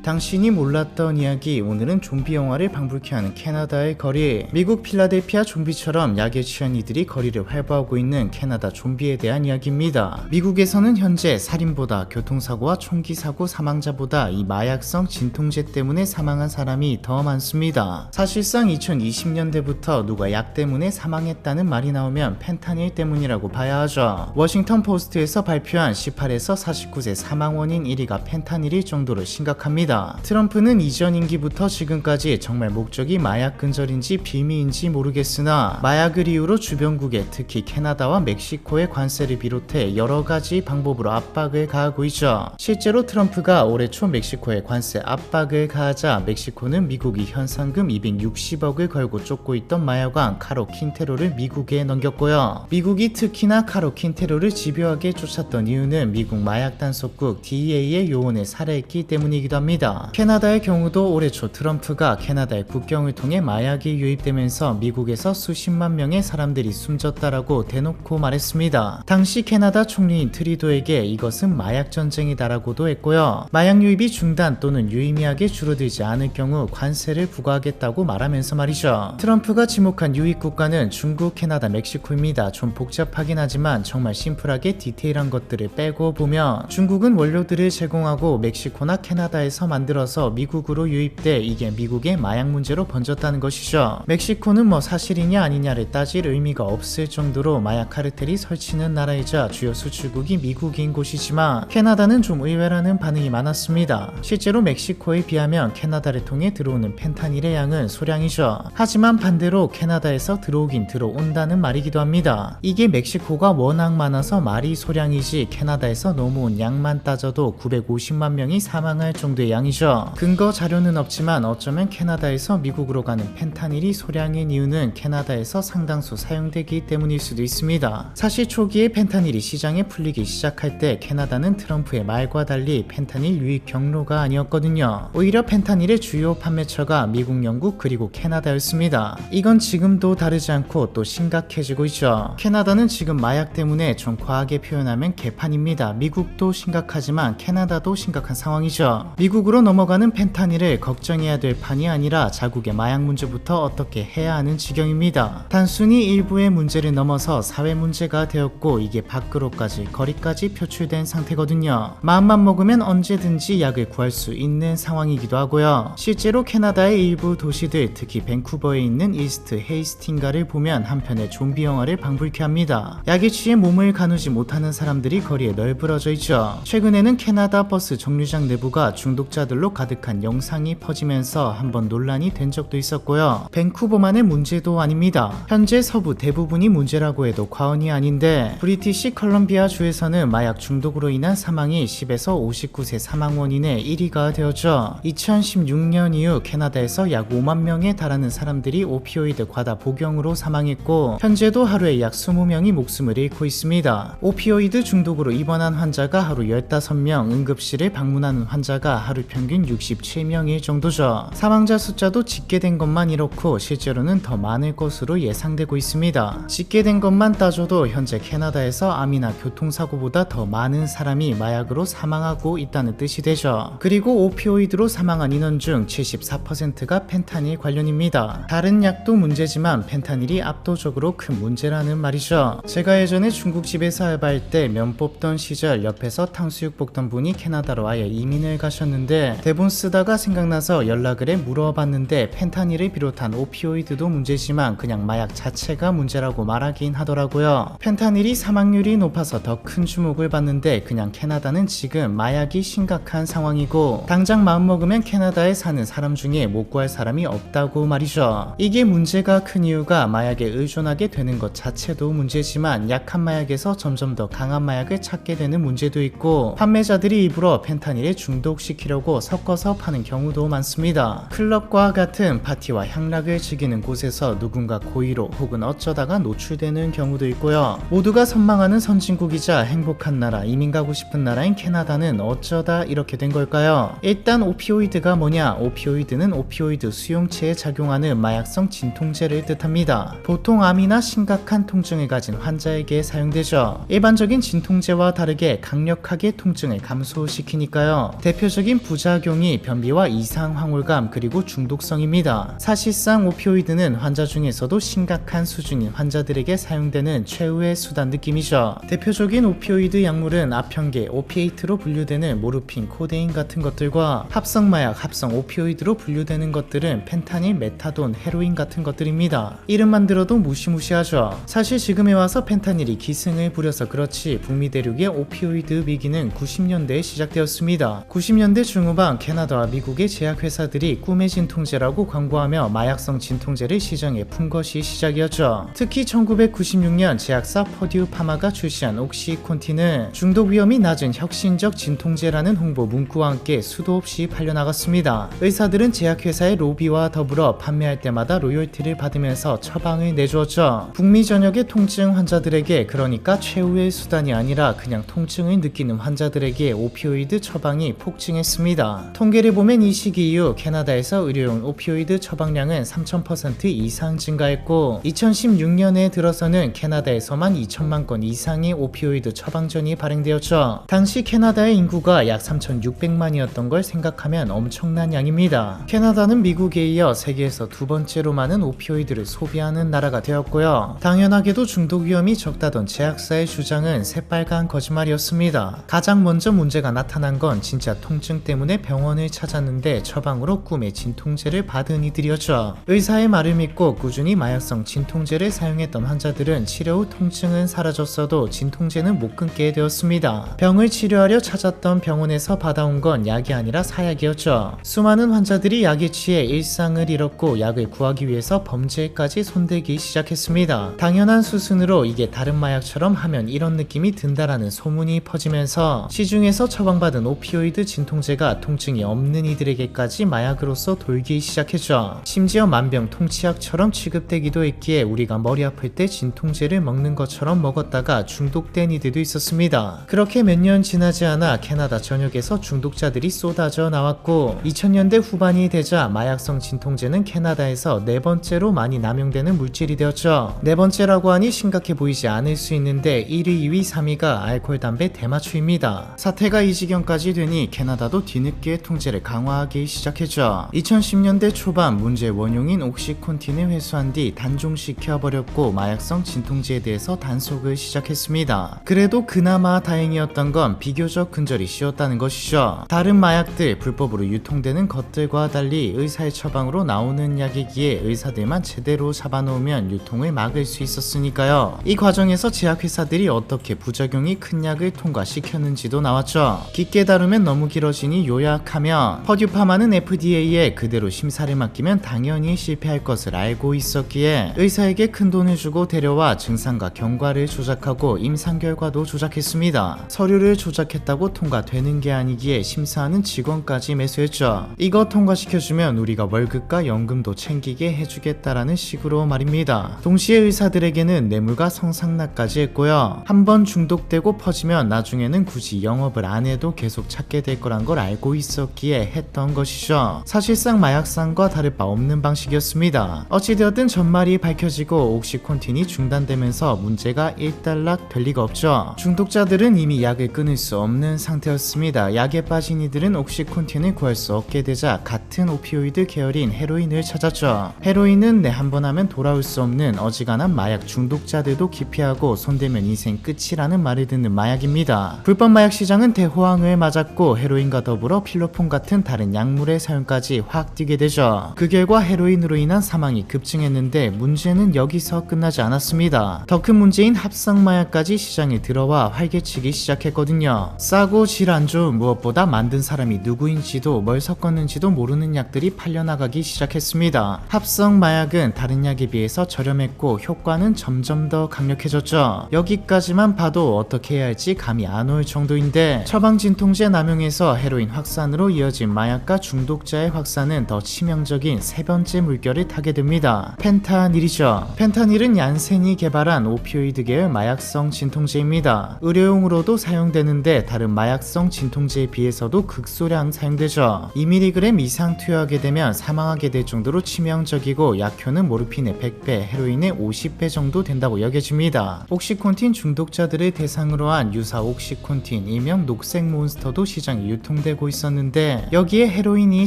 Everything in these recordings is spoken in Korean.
당신이 몰랐던 이야기. 오늘은 좀비 영화를 방불케 하는 캐나다의 거리. 미국 필라델피아 좀비처럼 약에 취한 이들이 거리를 활보하고 있는 캐나다 좀비에 대한 이야기입니다. 미국에서는 현재 살인보다 교통사고와 총기사고 사망자보다 이 마약성 진통제 때문에 사망한 사람이 더 많습니다. 사실상 2020년대부터 누가 약 때문에 사망했다는 말이 나오면 펜타닐 때문이라고 봐야 하죠. 워싱턴 포스트에서 발표한 18에서 49세 사망 원인 1위가 펜타닐일 정도로 심각합니다. 트럼프는 이전 임기부터 지금까지 정말 목적이 마약 근절인지 비미인지 모르겠으나 마약을 이유로 주변국에 특히 캐나다와 멕시코의 관세를 비롯해 여러가지 방법으로 압박을 가하고 있죠. 실제로 트럼프가 올해 초 멕시코에 관세 압박을 가하자 멕시코는 미국이 현상금 260억을 걸고 쫓고 있던 마약왕 카로 킨테로를 미국에 넘겼고요. 미국이 특히나 카로 킨테로를 집요하게 쫓았던 이유는 미국 마약 단속국 DEA의 요원을 살해했기 때문이기도 합니다. 캐나다의 경우도 올해 초 트럼프가 캐나다의 국경을 통해 마약이 유입되면서 미국에서 수십만 명의 사람들이 숨졌다라고 대놓고 말했습니다. 당시 캐나다 총리인 트리도에게 이것은 마약 전쟁이다라고도 했고요. 마약 유입이 중단 또는 유의미하게 줄어들지 않을 경우 관세를 부과하겠다고 말하면서 말이죠. 트럼프가 지목한 유입 국가는 중국, 캐나다, 멕시코입니다. 좀 복잡하긴 하지만 정말 심플하게 디테일한 것들을 빼고 보면 중국은 원료들을 제공하고 멕시코나 캐나다에서 만들어서 미국으로 유입돼 이게 미국의 마약 문제로 번졌다는 것이죠. 멕시코는 뭐 사실이냐 아니냐를 따질 의미가 없을 정도로 마약 카르텔이 설치는 나라이자 주요 수출국이 미국인 곳이지만 캐나다는 좀 의외라는 반응이 많았습니다. 실제로 멕시코에 비하면 캐나다를 통해 들어오는 펜타닐의 양은 소량이죠. 하지만 반대로 캐나다에서 들어오긴 들어온다는 말이기도 합니다. 이게 멕시코가 워낙 많아서 말이 소량이지 캐나다에서 넘어온 양만 따져도 950만 명이 사망할 정도의 양이죠. 근거 자료는 없지만 어쩌면 캐나다에서 미국으로 가는 펜타닐이 소량인 이유는 캐나다에서 상당수 사용되기 때문일 수도 있습니다. 사실 초기에 펜타닐이 시장에 풀리기 시작할 때 캐나다는 트럼프의 말과 달리 펜타닐 유입 경로가 아니었거든요. 오히려 펜타닐의 주요 판매처가 미국, 영국 그리고 캐나다였습니다. 이건 지금도 다르지 않고 또 심각해지고 있죠. 캐나다는 지금 마약 때문에 좀 과하게 표현하면 개판입니다. 미국도 심각하지만 캐나다도 심각한 상황이죠. 미국으로 넘어가는 펜타닐을 걱정해야 될 판이 아니라 자국의 마약 문제부터 어떻게 해야 하는 지경입니다. 단순히 일부의 문제를 넘어서 사회 문제가 되었고 이게 밖으로까지 거리까지 표출된 상태거든요. 마음만 먹으면 언제든지 약을 구할 수 있는 상황이기도 하고요. 실제로 캐나다의 일부 도시들 특히 밴쿠버에 있는 이스트 헤이스팅가를 보면 한편의 좀비 영화를 방불케 합니다. 약에 취해 몸을 가누지 못하는 사람들이 거리에 널브러져 있죠. 최근에는 캐나다 버스 정류장 내부가 중독자들로 가득한 영상이 퍼지면서 한번 논란이 된 적도 있었고요. 밴쿠버만의 문제도 아닙니다. 현재 서부 대부분이 문제라고 해도 과언이 아닌데 브리티시 컬럼비아 주에서는 마약 중독으로 인한 사망이 10에서 59세 사망 원인의 1위가 되었죠. 2016년 이후 캐나다에서 약 5만 명에 달하는 사람들이 오피오이드 과다 복용으로 사망했고 현재도 하루에 약 20명이 목숨을 잃고 있습니다. 오피오이드 중독으로 입원한 환자가 하루 15명, 응급실을 방문하는 환자가 하루 평균 67명일 정도죠. 사망자 숫자도 집계된 것만 이렇고 실제로는 더 많을 것으로 예상되고 있습니다. 집계된 것만 따져도 현재 캐나다에서 암이나 교통사고보다 더 많은 사람이 마약으로 사망하고 있다는 뜻이 되죠. 그리고 오피오이드로 사망한 인원 중 74%가 펜타닐 관련입니다. 다른 약도 문제지만 펜타닐이 압도적으로 큰 문제라는 말이죠. 제가 예전에 중국집에서 알바할 때 면 뽑던 시절 옆에서 탕수육 볶던 분이 캐나다로 아예 이민을 가셨는데 대본 쓰다가 생각나서 연락을 해 물어봤는데 펜타닐을 비롯한 오피오이드도 문제지만 그냥 마약 자체가 문제라고 말하긴 하더라고요. 펜타닐이 사망률이 높아서 더 큰 주목을 받는데 그냥 캐나다는 지금 마약이 심각한 상황이고 당장 마음먹으면 캐나다에 사는 사람 중에 못 구할 사람이 없다고 말이죠. 이게 문제가 큰 이유가 마약에 의존하게 되는 것 자체도 문제지만 약한 마약에서 점점 더 강한 마약을 찾게 되는 문제도 있고 판매자들이 일부러 펜타닐에 중독시키려고 섞어서 파는 경우도 많습니다. 클럽과 같은 파티와 향락을 즐기는 곳에서 누군가 고의로 혹은 어쩌다가 노출되는 경우도 있고요. 모두가 선망하는 선진국이자 행복한 나라, 이민 가고 싶은 나라인 캐나다는 어쩌다 이렇게 된 걸까요? 일단 오피오이드가 뭐냐? 오피오이드는 오피오이드 수용체에 작용하는 마약성 진통제를 뜻합니다. 보통 암이나 심각한 통증을 가진 환자에게 사용되죠. 일반적인 진통제와 다르게 강력하게 통증을 감소시키니까요. 대표적인 부작용이 변비와 이상 황홀감 그리고 중독성입니다. 사실상 오피오이드는 환자 중에서도 심각한 수준인 환자들에게 사용되는 최후의 수단 느낌이죠. 대표적인 오피오이드 약물은 앞형계 오피에이트로 분류되는 모르핀, 코데인 같은 것들과 합성마약, 합성 오피오이드로 분류되는 것들은 펜타닐, 메타돈, 헤로인 같은 것들입니다. 이름만 들어도 무시무시하죠. 사실 지금에 와서 펜타닐이 기승을 부려서 그렇지 북미 대륙의 오피오이드 위기는 90년대에 시작되었습니다. 90년대 중후반 캐나다와 미국의 제약회사들이 꿈의 진통제라고 광고하며 마약성 진통제를 시장에 푼 것이 시작이었죠. 특히 1996년 제약사 퍼듀 파마가 출시한 옥시콘틴은 중독 위험이 낮은 혁신적 진통제라는 홍보 문구와 함께 수도 없이 팔려나갔습니다. 의사들은 제약회사의 로비와 더불어 판매할 때마다 로열티를 받으면서 처방을 내주었죠. 북미 전역의 통증 환자들에게, 그러니까 최후의 수단이 아니라 그냥 통증을 느끼는 환자들에게 오피오이드 처방이 폭증했습니다. 통계를 보면 이 시기 이후 캐나다에서 의료용 오피오이드 처방량은 3000% 이상 증가했고 2016년에 들어서는 캐나다에서만 2천만 건 이상의 오피오이드 처방전이 발행되었죠. 당시 캐나다의 인구가 약 3600만이었던 걸 생각하면 엄청난 양입니다. 캐나다는 미국에 이어 세계에서 두 번째로 많은 오피오이드를 소비하는 나라가 되었고요. 당연하게도 중독 위험이 적다던 제약사의 주장은 새빨간 거짓말이었습니다. 가장 먼저 문제가 나타난 건 진짜 통증 때문에 병원을 찾았는데 처방으로 꿈의 진통제를 받은 이들이었죠. 의사의 말을 믿고 꾸준히 마약성 진통제를 사용했던 환자들은 치료 후 통증은 사라졌어도 진통제는 못 끊게 되었습니다. 병을 치료하려 찾았던 병원에서 받아온 건 약이 아니라 사약이었죠. 수많은 환자들이 약에 취해 일상을 잃었고 약을 구하기 위해서 범죄까지 손대기 시작했습니다. 당연한 수순으로 이게 다른 마약처럼 하면 이런 느낌이 든다라는 소문이 퍼지면서 시중에서 처방받은 오피오이드 진통제가 통증이 없는 이들에게까지 마약으로서 돌기 시작했죠. 심지어 만병통치약처럼 취급되기도 했기에 우리가 머리 아플 때 진통제를 먹는 것처럼 먹었다가 중독된 이들도 있었습니다. 그렇게 몇 년 지나지 않아 캐나다 전역에서 중독자들이 쏟아져 나왔고 2000년대 후반이 되자 마약성 진통제는 캐나다에서 네 번째로 많이 남용되는 물질이 되었죠. 네 번째라고 하니 심각해 보이지 않을 수 있는데 1위, 2위, 3위가 알코올, 담배 대마초입니다. 사태가 이 지경까지 되니 캐나다도 뒤늦게 통제를 강화하기 시작했죠. 2010년대 초반 문제의 원흉인 옥시콘틴을 회수한 뒤 단종시켜버렸고 마약성 진통제에 대해서 단속을 시작했습니다. 그래도 그나마 다행이었던 건 비교적 근절이 쉬웠다는 것이죠. 다른 마약들, 불법으로 유통되는 것들과 달리 의사의 처방으로 나오는 약이기에 의사들만 제대로 잡아놓으면 유통을 막을 수 있었으니까요. 이 과정에서 제약회사들이 어떻게 부작용이 큰 약을 통과시켰는지도 나왔죠. 깊게 다루면 너무 길어지니 요약하면 퍼듀파마는 FDA에 그대로 심사를 맡기면 당연히 실패할 것을 알고 있었기에 의사에게 큰 돈을 주고 데려와 증상과 경과를 조작하고 임상 결과도 조작했습니다. 서류를 조작했다고 통과되는 게 아니기에 심사하는 직원까지 매수했죠. 이거 통과시켜주면 우리가 월급과 연금도 챙기게 해주겠다라는 식으로 말입니다. 동시에 의사들에게는 뇌물과 성상납까지 했고요. 한번 중독되고 퍼지면 나중에는 굳이 영업을 안 해도 계속 찾게 될 거란 걸 알고 있었기에 했던 것이죠. 사실상 마약상과 다를 바 없는 방식이었습니다. 어찌되었든 전말이 밝혀지고 옥시콘틴이 중단되면서 문제가 일단락 될 리가 없죠. 중독자들은 이미 약을 끊을 수 없는 상태였습니다. 약에 빠진 이들은 옥시콘틴을 구할 수 없게 되자 같은 오피오이드 계열인 헤로인을 찾았죠. 헤로인은 한 번 하면 돌아올 수 없는 어지간한 마약 중독자들도 기피하고 손대면 인생 끝이라는 말을 듣는 마약입니다. 불법 마약 시장은 대호황을 맞았고 헤로인과 더불어 필로폰 같은 다른 약물의 사용까지 확 뛰게 되죠. 그 결과 헤로인으로 인한 사망이 급증했는데 문제는 여기서 끝나지 않았습니다. 더 큰 문제인 합성 마약까지 시장에 들어와 활개치기 시작했거든요. 싸고 질 안 좋은, 무엇보다 만든 사람이 누구인지도 뭘 섞었는지도 모르는 약들이 팔려나가기 시작했습니다. 합성 마약은 다른 약에 비해서 저렴했고 효과는 점점 더 강력해졌죠. 여기까지만 봐도 어떻게 해야 할지 감이 안 올 정도인데 처방 진통제 남용에서 헤로인 확산으로 이어진 마약과 중독자의 확산은 더 치명적인 세 번째 물결을 타게 됩니다. 펜타닐이죠. 펜타닐은 얀센이 개발한 오피오이드 계열 마약성 진통제입니다. 의료용으로도 사용되는데 다른 마약성 진통제에 비해서도 극소량 사용되죠. 2mg 이상 투여하게 되면 사망하게 될 정도로 치명적이고 약효는 모르핀의 100배, 헤로인의 50배 정도 된다고 여겨집니다. 옥시콘틴 중독자들을 대상으로 한 유사 옥시콘틴 일명 녹색 몬스터도 시장에 유통되고 팔고 있었는데 여기에 헤로인이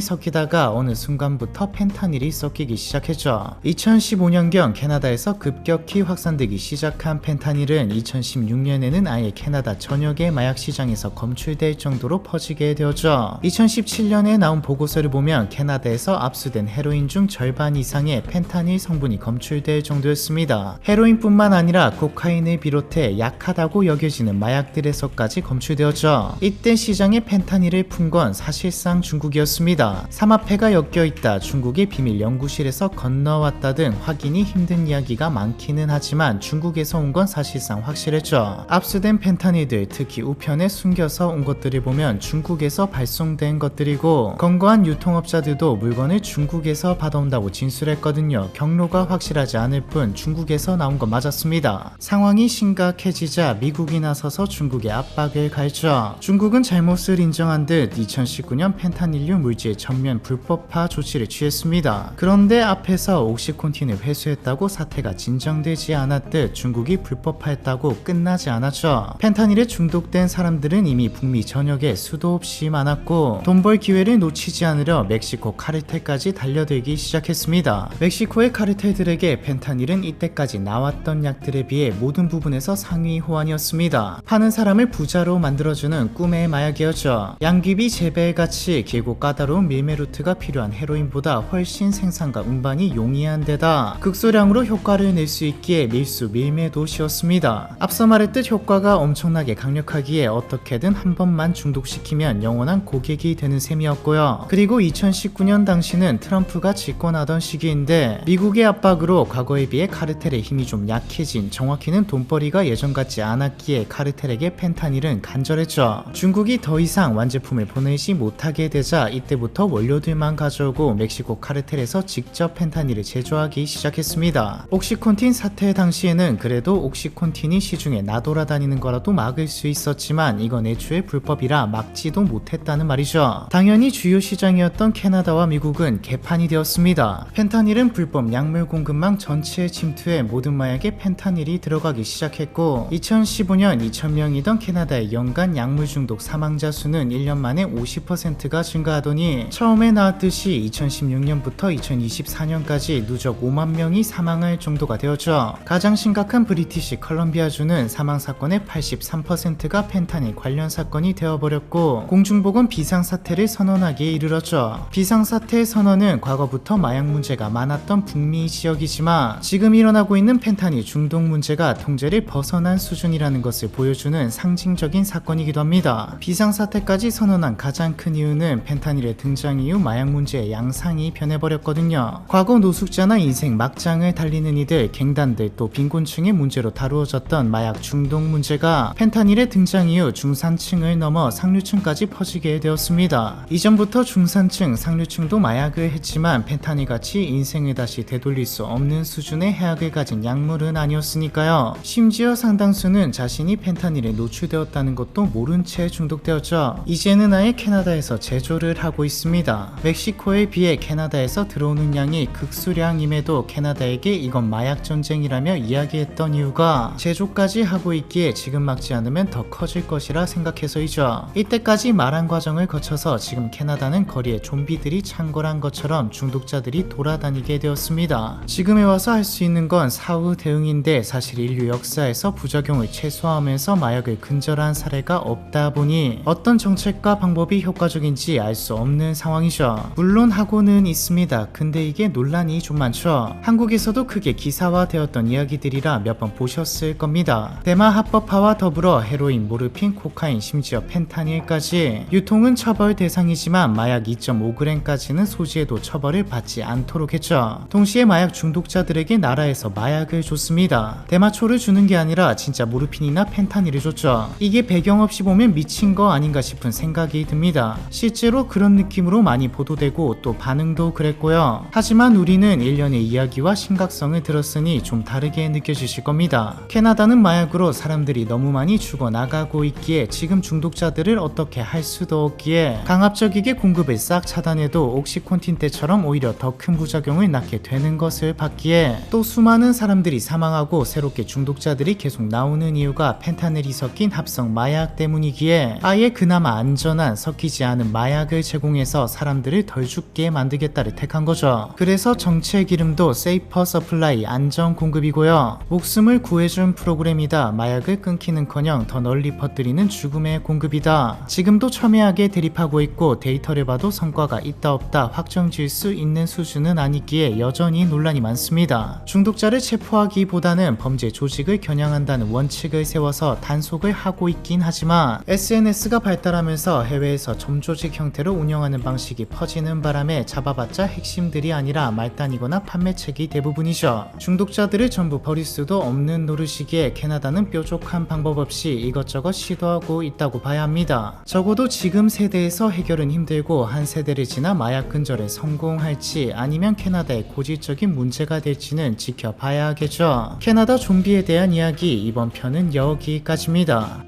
섞이다가 어느 순간부터 펜타닐이 섞이기 시작했죠. 2015년경 캐나다에서 급격히 확산되기 시작한 펜타닐은 2016년에는 아예 캐나다 전역의 마약 시장에서 검출될 정도로 퍼지게 되었죠. 2017년에 나온 보고서를 보면 캐나다에서 압수된 헤로인 중 절반 이상의 펜타닐 성분이 검출될 정도였습니다. 헤로인뿐만 아니라 코카인을 비롯해 약하다고 여겨지는 마약들에서까지 검출되었죠. 이때 시장에 펜타닐을 푼 건 사실상 중국이었습니다. 삼합회가 엮여있다, 중국의 비밀 연구실에서 건너왔다 등 확인이 힘든 이야기가 많기는 하지만 중국에서 온 건 사실상 확실했죠. 압수된 펜타닐들, 특히 우편에 숨겨서 온 것들을 보면 중국에서 발송된 것들이고 검거한 유통업자들도 물건을 중국에서 받아온다고 진술했거든요. 경로가 확실하지 않을 뿐 중국에서 나온 건 맞았습니다. 상황이 심각해지자 미국이 나서서 중국에 압박을 가했죠. 중국은 잘못을 인정한 듯 2019년 펜타닐류 물질 전면 불법화 조치를 취했습니다. 그런데 앞에서 옥시콘틴을 회수했다고 사태가 진정되지 않았듯 중국이 불법화했다고 끝나지 않았죠. 펜타닐에 중독된 사람들은 이미 북미 전역에 수도 없이 많았고 돈 벌 기회를 놓치지 않으려 멕시코 카르텔까지 달려들기 시작했습니다. 멕시코의 카르텔들에게 펜타닐은 이때까지 나왔던 약들에 비해 모든 부분에서 상위 호환이었습니다. 파는 사람을 부자로 만들어주는 꿈의 마약이었죠. 양귀비 재배같이 길고 까다로운 밀매 루트가 필요한 헤로인보다 훨씬 생산과 운반이 용이한 데다 극소량으로 효과를 낼 수 있기에 밀수 밀매도 쉬웠습니다. 앞서 말했듯 효과가 엄청나게 강력하기에 어떻게든 한 번만 중독시키면 영원한 고객이 되는 셈이었고요. 그리고 2019년 당시는 트럼프가 집권하던 시기인데 미국의 압박으로 과거에 비해 카르텔의 힘이 좀 약해진, 정확히는 돈벌이가 예전 같지 않았기에 카르텔에게 펜타닐은 간절했죠. 중국이 더 이상 완제품을 보내지 못하게 되자 이때부터 원료들만 가져오고 멕시코 카르텔에서 직접 펜타닐을 제조하기 시작했습니다. 옥시콘틴 사태 당시에는 그래도 옥시콘틴이 시중에 나돌아다니는 거라도 막을 수 있었지만 이건 애초에 불법이라 막지도 못했다는 말이죠. 당연히 주요 시장이었던 캐나다와 미국은 개판이 되었습니다. 펜타닐은 불법 약물 공급망 전체에 침투해 모든 마약에 펜타닐이 들어가기 시작했고 2015년 2,000명이던 캐나다의 연간 약물 중독 사망자 수는 1년 만에 50%가 증가하더니 처음에 나왔듯이 2016년부터 2024년까지 누적 5만 명이 사망할 정도가 되었죠. 가장 심각한 브리티시 컬럼비아주는 사망사건의 83%가 펜타닐 관련 사건이 되어버렸고 공중보건 비상사태를 선언하기에 이르렀죠. 비상사태의 선언은 과거부터 마약 문제가 많았던 북미 지역이지만 지금 일어나고 있는 펜타닐 중독 문제가 통제를 벗어난 수준이라는 것을 보여주는 상징적인 사건이기도 합니다. 비상사태까지 선언한 가장 큰 이유는 펜타닐의 등장 이후 마약 문제의 양상이 변해버렸거든요. 과거 노숙자나 인생 막장을 달리는 이들, 갱단들 또 빈곤층의 문제로 다루어졌던 마약 중독 문제가 펜타닐의 등장 이후 중산층을 넘어 상류층까지 퍼지게 되었습니다. 이전부터 중산층, 상류층도 마약을 했지만 펜타닐같이 인생을 다시 되돌릴 수 없는 수준의 해악을 가진 약물은 아니었으니까요. 심지어 상당수는 자신이 펜타닐에 노출되었다는 것도 모른 채 중독되었죠. 이제는 아예 캐나다에서 제조를 하고 있습니다. 멕시코에 비해 캐나다에서 들어오는 양이 극수량임에도 캐나다에게 이건 마약 전쟁이라며 이야기했던 이유가 제조까지 하고 있기에 지금 막지 않으면 더 커질 것이라 생각해서이죠. 이때까지 말한 과정을 거쳐서 지금 캐나다는 거리에 좀비들이 창궐한 것처럼 중독자들이 돌아다니게 되었습니다. 지금에 와서 할 수 있는 건 사후 대응인데 사실 인류 역사에서 부작용을 최소화하면서 마약을 근절한 사례가 없다 보니 어떤 정책과 방법이 효과적인지 알 수 없는 상황이죠. 물론 하고는 있습니다. 근데 이게 논란이 좀 많죠. 한국에서도 크게 기사화되었던 이야기들이라 몇 번 보셨을 겁니다. 대마 합법화와 더불어 헤로인, 모르핀, 코카인, 심지어 펜타닐까지 유통은 처벌 대상이지만 마약 2.5g까지는 소지해도 처벌을 받지 않도록 했죠. 동시에 마약 중독자들에게 나라에서 마약을 줬습니다. 대마초를 주는 게 아니라 진짜 모르핀이나 펜타닐을 줬죠. 이게 배경 없이 보면 미친 거 아닌가 싶은 생각이 듭니다. 실제로 그런 느낌으로 많이 보도되고 또 반응도 그랬고요. 하지만 우리는 일련의 이야기와 심각성을 들었으니 좀 다르게 느껴지실 겁니다. 캐나다는 마약으로 사람들이 너무 많이 죽어나가고 있기에 지금 중독자들을 어떻게 할 수도 없기에 강압적이게 공급을 싹 차단해도 옥시콘틴 때처럼 오히려 더 큰 부작용을 낳게 되는 것을 봤기에 또 수많은 사람들이 사망하고 새롭게 중독자들이 계속 나오는 이유가 펜타닐이 섞인 합성 마약 때문이기에 아예 그나마 안전한 동안 섞이지 않은 마약을 제공해서 사람들을 덜 죽게 만들겠다를 택한 거죠. 그래서 정책 이름도 세이퍼 서플라이, 안전 공급이고요. 목숨을 구해준 프로그램이다. 마약을 끊기는커녕 더 널리 퍼뜨리는 죽음의 공급이다. 지금도 첨예하게 대립하고 있고 데이터를 봐도 성과가 있다 없다 확정 지을 수 있는 수준은 아니기에 여전히 논란이 많습니다. 중독자를 체포하기보다는 범죄 조직을 겨냥한다는 원칙을 세워서 단속을 하고 있긴 하지만 SNS가 발달하면서 해외에서 점조직 형태로 운영하는 방식이 퍼지는 바람에 잡아봤자 핵심들이 아니라 말단이거나 판매책이 대부분이죠. 중독자들을 전부 버릴 수도 없는 노릇이기에 캐나다는 뾰족한 방법 없이 이것저것 시도하고 있다고 봐야 합니다. 적어도 지금 세대에서 해결은 힘들고 한 세대를 지나 마약 근절에 성공할지 아니면 캐나다의 고질적인 문제가 될지는 지켜봐야 하겠죠. 캐나다 좀비에 대한 이야기 이번 편은 여기까지입니다.